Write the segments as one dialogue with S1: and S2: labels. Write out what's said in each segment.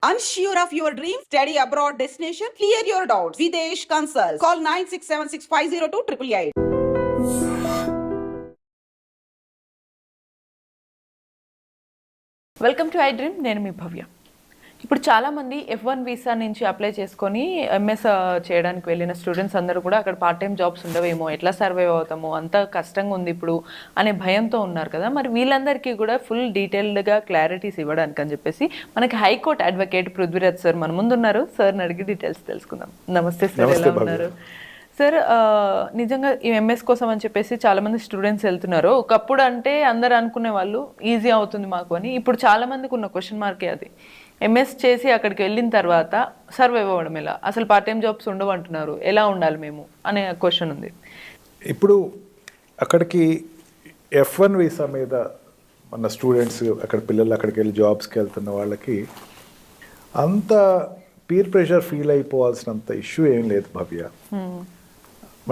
S1: Unsure of your dream? Study abroad destination? Clear your doubts. Videsh Consult. Call 9676502888.
S2: Welcome to I dream. నేను మీ భవ్య. ఇప్పుడు చాలామంది F1 visa నుంచి apply చేసుకొని MS చేయడానికి వెళ్ళిన స్టూడెంట్స్ అందరూ కూడా అక్కడ పార్ట్ టైం జాబ్స్ ఉండవేమో, ఎట్లా సర్వైవ్ అవుతామో, అంత కష్టంగా ఉంది ఇప్పుడు అనే భయంతో ఉన్నారు కదా. మరి వీళ్ళందరికీ కూడా ఫుల్ డీటెయిల్డ్గా క్లారిటీస్ ఇవ్వడానికి అని చెప్పేసి మనకి హైకోర్టు అడ్వకేట్ పృథ్వీరాజ్ సార్ మన ముందు ఉన్నారు. సార్ని అడిగి డీటెయిల్స్ తెలుసుకుందాం. నమస్తే సార్, ఎలా ఉన్నారు సార్? నిజంగా ఈ ఎంఎస్ కోసం అని చెప్పేసి చాలామంది స్టూడెంట్స్ వెళ్తున్నారు. ఒకప్పుడు అంటే అందరు అనుకునే వాళ్ళు ఈజీ అవుతుంది మాకు అని. ఇప్పుడు చాలామందికి ఉన్న క్వశ్చన్ మార్కే అది. ఎంఎస్ చేసి అక్కడికి వెళ్ళిన తర్వాత సర్వైవ్ అవ్వడం ఎలా, అసలు పార్ట్ టైం జాబ్స్ ఉండవు అంటున్నారు, ఎలా ఉండాలి మేము అనే క్వశ్చన్ ఉంది.
S3: ఇప్పుడు అక్కడికి F1 వీసా మీద మన స్టూడెంట్స్ అక్కడ పిల్లలు అక్కడికి వెళ్ళి జాబ్స్కి వెళ్తున్న వాళ్ళకి అంత పీర్ ప్రెషర్ ఫీల్ అయిపోవాల్సినంత ఇష్యూ ఏం లేదు భవ్య.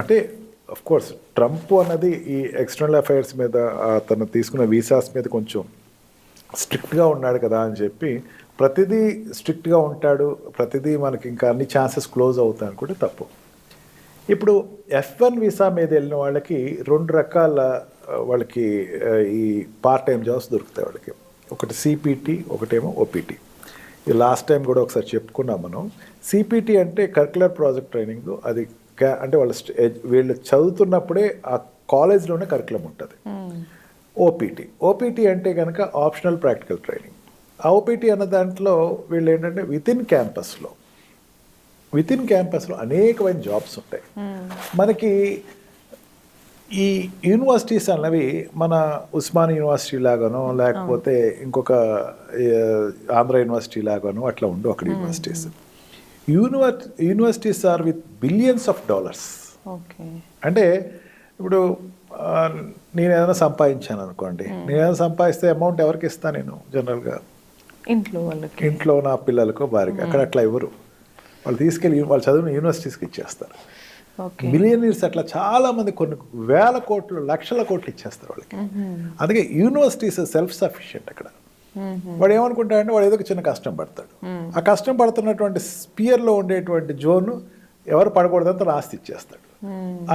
S3: అంటే అఫ్ కోర్స్ ట్రంప్ అన్నది ఈ ఎక్స్టర్నల్ అఫైర్స్ మీద తను తీసుకున్న వీసాస్ మీద కొంచెం స్ట్రిక్ట్గా ఉన్నాడు కదా అని చెప్పి ప్రతిదీ స్ట్రిక్ట్గా ఉంటాడు, ప్రతిదీ మనకి ఇంకా అన్ని ఛాన్సెస్ క్లోజ్ అవుతాయి అనుకుంటే తప్పు. ఇప్పుడు F1 వీసా మీద వెళ్ళిన వాళ్ళకి రెండు రకాల వాళ్ళకి ఈ పార్ట్ టైం జాబ్స్ దొరుకుతాయి వాళ్ళకి. ఒకటి CPT, ఒకటేమో OPT. ఇది లాస్ట్ టైం కూడా ఒకసారి చెప్పుకున్నాం మనం. CPT అంటే కరిక్యులర్ ప్రాజెక్ట్ ట్రైనింగ్. అది అంటే వీళ్ళు చదువుతున్నప్పుడే ఆ కాలేజ్లోనే కరికులం ఉంటుంది. OPT అంటే కనుక ఆప్షనల్ ప్రాక్టికల్ ట్రైనింగ్. ఆ OPT అన్న దాంట్లో వీళ్ళు ఏంటంటే విత్ ఇన్ క్యాంపస్లో అనేకమైన జాబ్స్ ఉంటాయి. మనకి ఈ యూనివర్సిటీస్ అన్నవి మన ఉస్మాన్ యూనివర్సిటీ లాగానో లేకపోతే ఇంకొక ఆంధ్ర యూనివర్సిటీ లాగానో అట్లా ఉండవు అక్కడ universities. Universities are with billions of dollars. అంటే ఇప్పుడు నేను ఏదైనా సంపాదించాను అనుకోండి, నేను ఏదైనా సంపాదిస్తే అమౌంట్ ఎవరికి ఇస్తాను? నేను జనరల్గా ఇంట్లో నా పిల్లలకో భార్యకి. అక్కడ అట్లా ఇవ్వరు. వాళ్ళు తీసుకెళ్ళి వాళ్ళు చదివిన యూనివర్సిటీస్కి ఇచ్చేస్తారు. బిలియనీర్స్ అట్లా చాలామంది కొన్ని వేల కోట్లు లక్షల కోట్లు ఇచ్చేస్తారు వాళ్ళకి. అందుకే యూనివర్సిటీస్ సెల్ఫ్ సఫిషియెంట్. అక్కడ వాడు ఏమనుకుంటాడంటే వాడు ఏదో ఒక చిన్న కష్టం పడతాడు. ఆ కష్టం పడుతున్నటువంటి స్పియర్లో ఉండేటువంటి జోన్ ఎవరు పడకూడదంత ఆస్తి ఇచ్చేస్తాడు.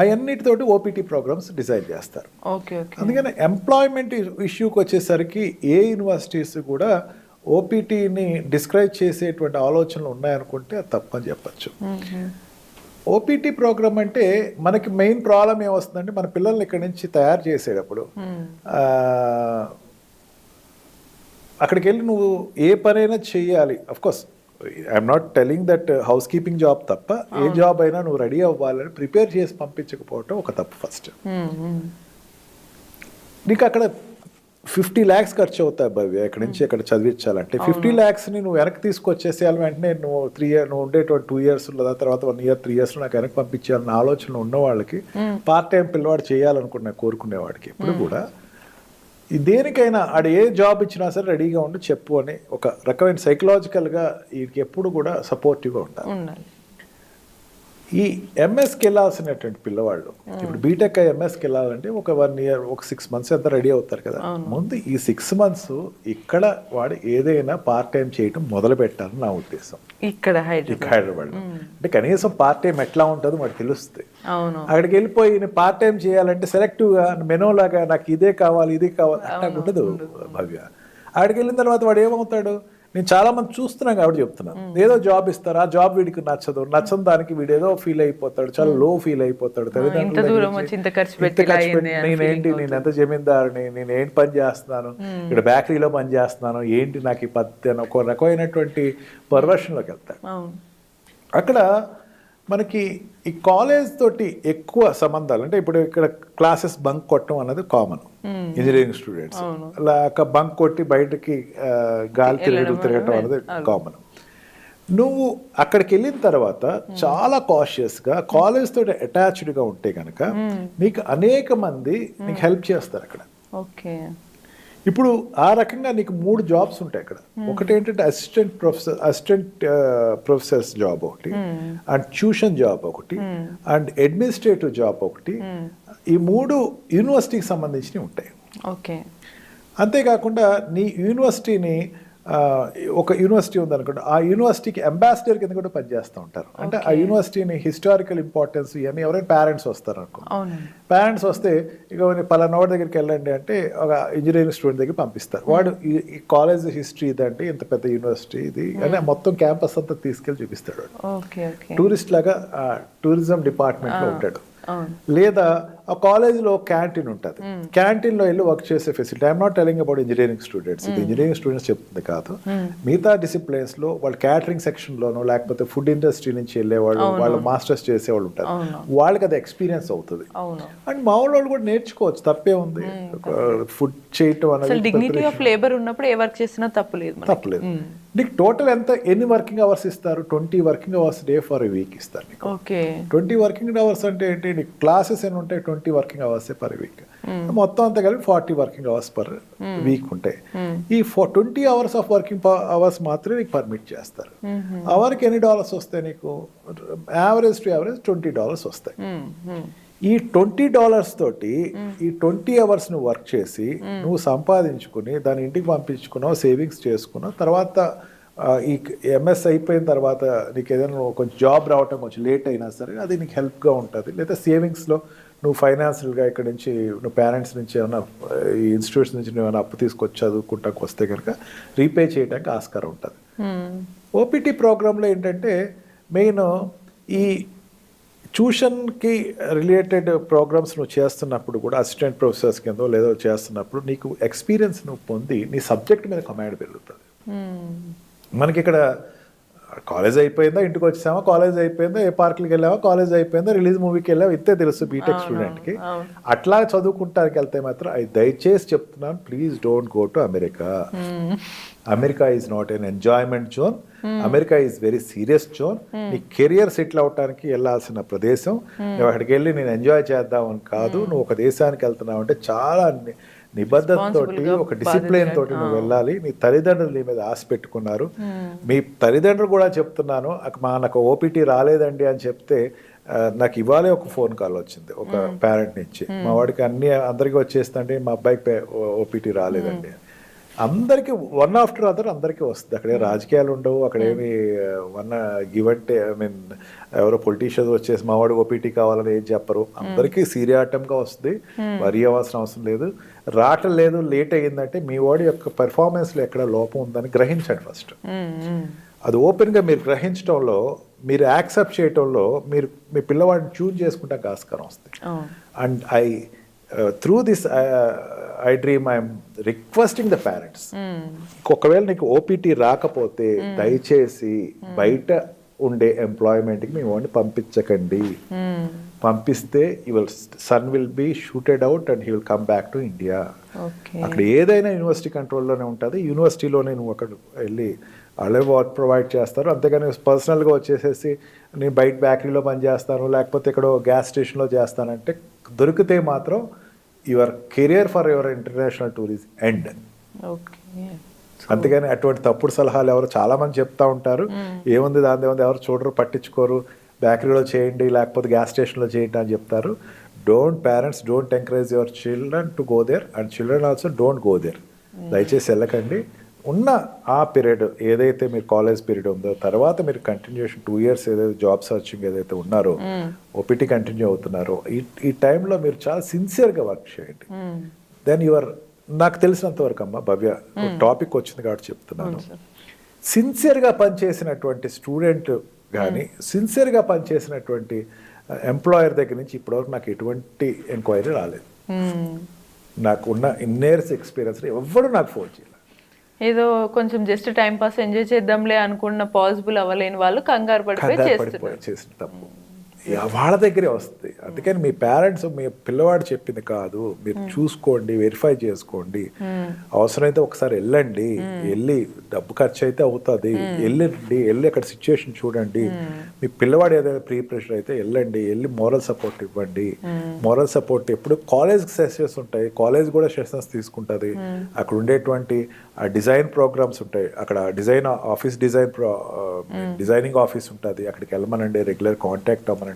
S3: అవన్నిటితోటి OPT ప్రోగ్రామ్స్ డిజైన్ చేస్తారు. అందుకని ఎంప్లాయ్మెంట్ ఇష్యూకి వచ్చేసరికి ఏ యూనివర్సిటీస్ కూడా OPTని డిస్క్రైబ్ చేసేటువంటి ఆలోచనలు ఉన్నాయనుకుంటే అది తప్పని చెప్పచ్చు. OPT ప్రోగ్రామ్ అంటే మనకి మెయిన్ ప్రాబ్లం ఏమొస్తుందంటే మన పిల్లల్ని ఇక్కడి నుంచి తయారు చేసేటప్పుడు అక్కడికి వెళ్ళి నువ్వు ఏ పనైనా చెయ్యాలి. Of course I'm not telling that house keeping job తప్ప ఏ జాబ్ అయినా నువ్వు రెడీ అవ్వాలని ప్రిపేర్ చేసి పంపించకపోవటం ఒక తప్పు. ఫస్ట్ నీకు అక్కడ 50 lakhs ఖర్చు అవుతాయి భవ్య ఇక్కడి నుంచి అక్కడ చదివించాలంటే. 50 lakhsని నువ్వు వెనక్కి తీసుకొచ్చేసేయాలి. వెంటనే నువ్వు నువ్వు ఉండేటువంటి 2 years లేదా తర్వాత 1 year 3 years నాకు వెనక్కి పంపించాలన్న ఆలోచన ఉన్న వాళ్ళకి, పార్ట్ టైం పిల్లవాడు చేయాలనుకున్న కోరుకునేవాడికి ఎప్పుడు కూడా దేనికైనా ఆడ ఏ జాబ్ ఇచ్చినా సరే రెడీగా ఉండి చెప్పు అని ఒక రకమైన సైకలాజికల్గా వీడికి ఎప్పుడు కూడా సపోర్టివ్గా ఉండాలి. ఈ ఎంఎస్కి వెళ్ళాల్సినటువంటి పిల్లవాళ్ళు ఇప్పుడు బీటెక్ ఎంఎస్కి వెళ్ళాలంటే ఒక 1 year ఒక 6 months అంతా రెడీ అవుతారు కదా. ముందు ఈ 6 months ఇక్కడ వాడు ఏదైనా పార్ట్ టైం చేయటం మొదలు పెట్టాలని నా ఉద్దేశం. ఇక్కడ హైదరాబాద్ అంటే కనీసం పార్ట్ టైం ఎట్లా ఉంటుందో వాడు తెలుస్తుంది. అక్కడికి వెళ్ళిపోయి పార్ట్ టైం చేయాలంటే సెలెక్టివ్గా మెనోలాగా నాకు ఇదే కావాలి ఇది కావాలి అట్లా ఉండదు భవ్య. అక్కడికి వెళ్ళిన తర్వాత వాడు ఏమవుతాడు? నేను చాలా మంది చూస్తున్నాను కాబట్టి చెప్తున్నాను. ఏదో జాబ్ ఇస్తారు, ఆ జాబ్ వీడికి నచ్చని దానికి వీడు ఏదో ఫీల్ అయిపోతాడు, చాలా లో ఫీల్ అయిపోతాడు. నేనేంటి, నేను ఎంత జమీందారుని, నేను ఏంటి పని చేస్తున్నాను, ఇక్కడ బేకరీలో పని చేస్తున్నాను, ఏంటి నాకు ఈ పద్ధతి అని ఒక రకమైనటువంటి పర్వర్షన్లోకి వెళ్తాడు. అక్కడ మనకి ఈ కాలేజ్ తోటి ఎక్కువ సంబంధాలు అంటే ఇప్పుడు ఇక్కడ క్లాసెస్ బంక్ కొట్టడం అన్నది కామన్. ఇంజనీరింగ్ స్టూడెంట్స్ అలా బంక్ కొట్టి బయటకి గాలి తిరగటం అనేది కామన్. నువ్వు అక్కడికి వెళ్ళిన తర్వాత చాలా కాషియస్గా కాలేజ్ తోటి అటాచ్డ్గా ఉంటే కనుక నీకు అనేక మంది నీకు హెల్ప్ చేస్తారు అక్కడ. ఇప్పుడు ఆ రకంగా నీకు 3 jobs ఉంటాయి అక్కడ. ఒకటి ఏంటంటే అసిస్టెంట్ ప్రొఫెసర్స్ జాబ్ ఒకటి, అండ్ ట్యూషన్ జాబ్ ఒకటి, అండ్ అడ్మినిస్ట్రేటివ్ జాబ్ ఒకటి. ఈ 3 యూనివర్సిటీకి సంబంధించినవి ఉంటాయి. అంతేకాకుండా నీ యూనివర్సిటీని ఒక యూనివర్సిటీ ఉందనుకోండి, ఆ యూనివర్సిటీకి అంబాసిడర్ కింద కూడా పనిచేస్తూ ఉంటారు. అంటే ఆ యూనివర్సిటీని హిస్టారికల్ ఇంపార్టెన్స్ ఇవన్నీ ఎవరైనా పేరెంట్స్ వస్తారు అనుకో, పేరెంట్స్ వస్తే ఇక పలానా వాడి దగ్గరికి వెళ్ళండి అంటే ఒక ఇంజనీరింగ్ స్టూడెంట్ దగ్గర పంపిస్తారు. వాడు ఈ కాలేజ్ హిస్టరీ ఇదంటే ఇంత పెద్ద యూనివర్సిటీ ఇది అని మొత్తం క్యాంపస్ అంతా తీసుకెళ్ళి చూపిస్తాడు. టూరిస్ట్ లాగా టూరిజం డిపార్ట్మెంట్లో ఉంటాడు. లేదా ఆ కాలేజ్లో క్యాంటీన్ ఉంటుంది, క్యాంటీన్లో వెళ్ళి వర్క్ చేసే facility. I'm not telling about engineering students, ఇది ఇంజనీరింగ్ స్టూడెంట్స్ చెప్తుంది కాదు. మిగతా డిసిప్లిన్స్లో వాళ్ళు క్యాటరింగ్ సెక్షన్లోనో లేకపోతే ఫుడ్ ఇండస్ట్రీ నుంచి వెళ్ళేవాళ్ళు, వాళ్ళు మాస్టర్స్ చేసేవాళ్ళు ఉంటారు, వాళ్ళకి అది ఎక్స్పీరియన్స్ అవుతుంది. అండ్ మా వాళ్ళు కూడా నేర్చుకోవచ్చు, తప్పే ఉంది. ఫుడ్ చేయటం అనేది
S2: డిగ్నిటీ ఆఫ్ లేబర్ ఉన్నప్పుడు ఏ వర్క్ చేసినా తప్పులేదు.
S3: నీకు టోటల్ ఎన్ని వర్కింగ్ అవర్స్ ఇస్తారు? 20 working hours day for a week ఇస్తారు నీకు. 20 వర్కింగ్ అవర్స్ అంటే ఏంటి? నీకు క్లాసెస్ ఎన్ని ఉంటాయి? 20 వర్కింగ్ అవర్స్ పర్ వీక్. మొత్తం అంతా కలిపి 40 వర్కింగ్ అవర్స్ పర్ వీక్ ఉంటాయి. ఈ 20 అవర్స్ ఆఫ్ వర్కింగ్ అవర్స్ మాత్రమే నీకు పర్మిట్ చేస్తారు. అవర్కి ఎన్ని డాలర్స్ వస్తాయి నీకు? యావరేజ్ టు యావరేజ్ $20 వస్తాయి. ఈ $20 తోటి ఈ 20 అవర్స్ నువ్వు వర్క్ చేసి నువ్వు సంపాదించుకుని దాన్ని ఇంటికి పంపించుకున్నావు, సేవింగ్స్ చేసుకున్నావు. తర్వాత ఈ ఎంఎస్ అయిపోయిన తర్వాత నీకు ఏదైనా కొంచెం జాబ్ రావటం కొంచెం లేట్ అయినా సరే అది నీకు హెల్ప్గా ఉంటుంది. లేదా సేవింగ్స్లో నువ్వు ఫైనాన్షియల్గా ఇక్కడ నుంచి నువ్వు పేరెంట్స్ నుంచి ఏమైనా ఈ ఇన్స్టిట్యూట్స్ నుంచి నువ్వు ఏమైనా అప్పు తీసుకొచ్చి చదువుకుంటానికి వస్తే కనుక రీపే చేయడానికి ఆస్కారం ఉంటుంది. ఓపీటీ ప్రోగ్రాంలో ఏంటంటే మెయిన్ ఈ ట్యూషన్కి రిలేటెడ్ ప్రోగ్రామ్స్ నువ్వు చేస్తున్నప్పుడు కూడా అసిస్టెంట్ ప్రొఫెసర్స్ కింద లేదో చేస్తున్నప్పుడు నీకు ఎక్స్పీరియన్స్ నువ్వు పొంది నీ సబ్జెక్ట్ మీద కమాండ్ పెరుగుతుంది. మనకి ఇక్కడ కాలేజ్ అయిపోయిందా, ఇంటికి వచ్చామా, కాలేజ్ అయిపోయిందా, ఏ పార్క్కి వెళ్ళామా, కాలేజ్ అయిపోయిందా, రిలీజ్ మూవీకి వెళ్ళామా, ఇంతే తెలుసు బీటెక్ స్టూడెంట్కి. అట్లా చదువుకుంటానికి వెళ్తే మాత్రం దయచేసి చెప్తున్నాను, please don't go to America. America is not an enjoyment zone. America is very serious zone. నీ కెరియర్ సెటిల్ అవడానికి వెళ్ళాల్సిన ప్రదేశం. నువ్వు అక్కడికి వెళ్ళి నేను ఎంజాయ్ చేద్దామని కాదు. నువ్వు ఒక దేశానికి వెళ్తున్నావు అంటే చాలా నిబద్ధతతోటి ఒక డిసిప్లిన్ తోటి నువ్వు వెళ్ళాలి. నీ తల్లిదండ్రులు నీ మీద ఆశ పెట్టుకున్నారు. మీ తల్లిదండ్రులు కూడా చెప్తున్నాను, నాకు ఓపీటీ రాలేదండి అని చెప్తే నాకు ఇవాళే ఒక ఫోన్ కాల్ వచ్చింది ఒక పేరెంట్ నుంచి. మా వాడికి అందరికీ వచ్చేస్తుంటే మా అబ్బాయికి ఓపీటీ రాలేదండి. అందరికీ వన్ ఆఫ్టర్ అదర్ అందరికీ వస్తుంది. అక్కడే రాజకీయాలు ఉండవు, అక్కడేమి గివ్ అంటే ఎవరో పొలిటీషియన్స్ వచ్చేసి మా వాడు ఓపీటీ కావాలని ఏం చెప్పరు. అందరికీ సీరియాటంగా వస్తుంది, వరి అవ్వాల్సిన అవసరం లేదు. రావటం లేదు, లేట్ అయ్యిందంటే మీ వాడి యొక్క పెర్ఫార్మెన్స్లో ఎక్కడ లోపం ఉందని గ్రహించండి ఫస్ట్. అది ఓపెన్గా మీరు గ్రహించడంలో, మీరు యాక్సెప్ట్ చేయటంలో మీ పిల్లవాడిని చూజ్ చేసుకుంటానికి ఆస్కారం వస్తుంది. And through this I dream I'm requesting the parents, ఒకవేళ నీకు ఓపీటీ రాకపోతే దయచేసి బయట ఉండే ఎంప్లాయ్మెంట్కి మీ వాడిని పంపించకండి. పంపిస్తే son will be shooted out and he will come back to India. అక్కడ ఏదైనా యూనివర్సిటీ కంట్రోల్లోనే ఉంటుంది. యూనివర్సిటీలోనే నువ్వు అక్కడ వెళ్ళి వాళ్ళే వర్క్ ప్రొవైడ్ చేస్తారు. అంతేగాని పర్సనల్గా వచ్చేసేసి నేను బయట బేకరీలో పనిచేస్తాను లేకపోతే ఇక్కడ గ్యాస్ స్టేషన్లో చేస్తానంటే దొరికితే మాత్రం your career for your international tourism end. అంతేగాని అటువంటి తప్పుడు సలహాలు ఎవరు చాలామంది చెప్తా ఉంటారు. ఏముంది దాని ఏముంది, ఎవరు చూడరు, పట్టించుకోరు, బేకరీలో చేయండి లేకపోతే గ్యాస్ స్టేషన్లో చేయండి అని చెప్తారు. Parents don't encourage your children to go there and children also don't go there. దయచేసి వెళ్ళకండి. ఉన్న ఆ పీరియడ్ ఏదైతే మీరు కాలేజ్ పీరియడ్ ఉందో తర్వాత మీరు కంటిన్యూషన్ 2 years ఏదైతే జాబ్ సర్చింగ్ ఏదైతే ఉన్నారో ఓపీటీ కంటిన్యూ అవుతున్నారో ఈ టైంలో మీరు చాలా సిన్సియర్గా వర్క్ చేయండి. దెన్ నాకు తెలిసినంత వరకు అమ్మ భవ్య టాపిక్ వచ్చింది కాబట్టి చెప్తున్నాను, సిన్సియర్గా పనిచేసినటువంటి స్టూడెంట్ కానీ సిన్సియర్గా పనిచేసినటువంటి ఎంప్లాయర్ దగ్గర నుంచి ఇప్పటివరకు నాకు ఎటువంటి ఎంక్వైరీ రాలేదు. నాకు ఉన్న ఇన్నేర్స్ ఎక్స్పీరియన్స్ ఎవరు నాకు ఫోన్ చేయాలి.
S2: ఏదో కొంచెం జస్ట్ టైం పాస్ ఎంజాయ్ చేద్దాంలే అనుకున్న పాసిబుల్ అవ్వలేని వాళ్ళు కంగారు పడిపోయి
S3: చేసిన తప్పు వాళ్ళ దగ్గరే వస్తుంది. అందుకని మీ పేరెంట్స్ మీ పిల్లవాడు చెప్పింది కాదు, మీరు చూసుకోండి, వెరిఫై చేసుకోండి. అవసరమైతే ఒకసారి వెళ్ళి డబ్బు ఖర్చు అయితే అవుతుంది, వెళ్ళి అక్కడ సిచ్యువేషన్ చూడండి. మీ పిల్లవాడు ఏదైనా ప్రీ ప్రెషర్ అయితే వెళ్ళి మోరల్ సపోర్ట్ ఇవ్వండి. మోరల్ సపోర్ట్ ఎప్పుడు కాలేజ్ సెషన్స్ ఉంటాయి, కాలేజ్ కూడా సెషన్స్ తీసుకుంటుంది. అక్కడ ఉండేటువంటి డిజైన్ ప్రోగ్రామ్స్ ఉంటాయి, అక్కడ డిజైనింగ్ ఆఫీస్ ఉంటుంది, అక్కడికి వెళ్ళమనండి, రెగ్యులర్ కాంటాక్ట్ అవ్వమనండి.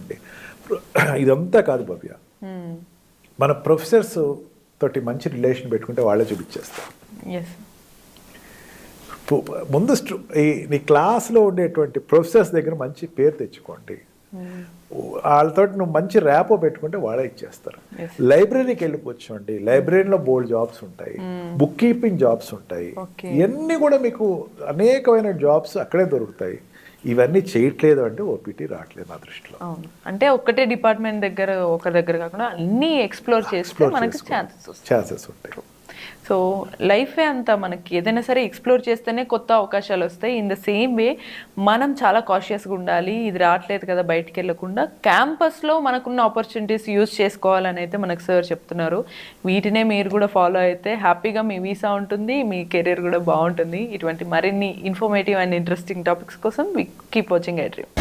S3: ఇదంతా కాదు భవ్య, మన ప్రొఫెసర్స్ తోటి మంచి రిలేషన్ పెట్టుకుంటే వాళ్ళే చూపించేస్తారు. ముందు నీ క్లాస్లో ఉండేటువంటి ప్రొఫెసర్స్ దగ్గర మంచి పేరు తెచ్చుకోండి. వాళ్ళతో నువ్వు మంచి ర్యాపో పెట్టుకుంటే వాళ్ళే ఇచ్చేస్తారు. లైబ్రరీకి వెళ్ళిపోవచ్చండి, లైబ్రరీలో బోల్డ్ జాబ్స్ ఉంటాయి, బుక్ కీపింగ్ జాబ్స్ ఉంటాయి, ఇవన్నీ కూడా మీకు అనేకమైన జాబ్స్ అక్కడే దొరుకుతాయి. ఇవన్నీ చేయట్లేదు అంటే ఓపీటీ రావట్లేదు నా దృష్టిలో.
S2: అవును, అంటే ఒక్కటే డిపార్ట్మెంట్ దగ్గర ఒక దగ్గర కాకుండా అన్నీ ఎక్స్ప్లోర్ చేస్తే మనకి
S3: ఛాన్సెస్ ఉంటాయి.
S2: సో లైఫే అంతా మనకి ఏదైనా సరే ఎక్స్ప్లోర్ చేస్తేనే కొత్త అవకాశాలు వస్తాయి. ఇన్ ద సేమ్ వే మనం చాలా కాషియస్గా ఉండాలి. ఇది రావట్లేదు కదా బయటికి వెళ్ళకుండా క్యాంపస్లో మనకున్న ఆపర్చునిటీస్ యూజ్ చేసుకోవాలని అయితే మనకు సార్ చెప్తున్నారు. వీటినే మీరు కూడా ఫాలో అయితే హ్యాపీగా మీ వీసా ఉంటుంది, మీ కెరీర్ కూడా బాగుంటుంది. ఇటువంటి మరిన్ని ఇన్ఫర్మేటివ్ అండ్ ఇంట్రెస్టింగ్ టాపిక్స్ కోసం కీప్ వాచింగ్ ఐ డ్రీమ్.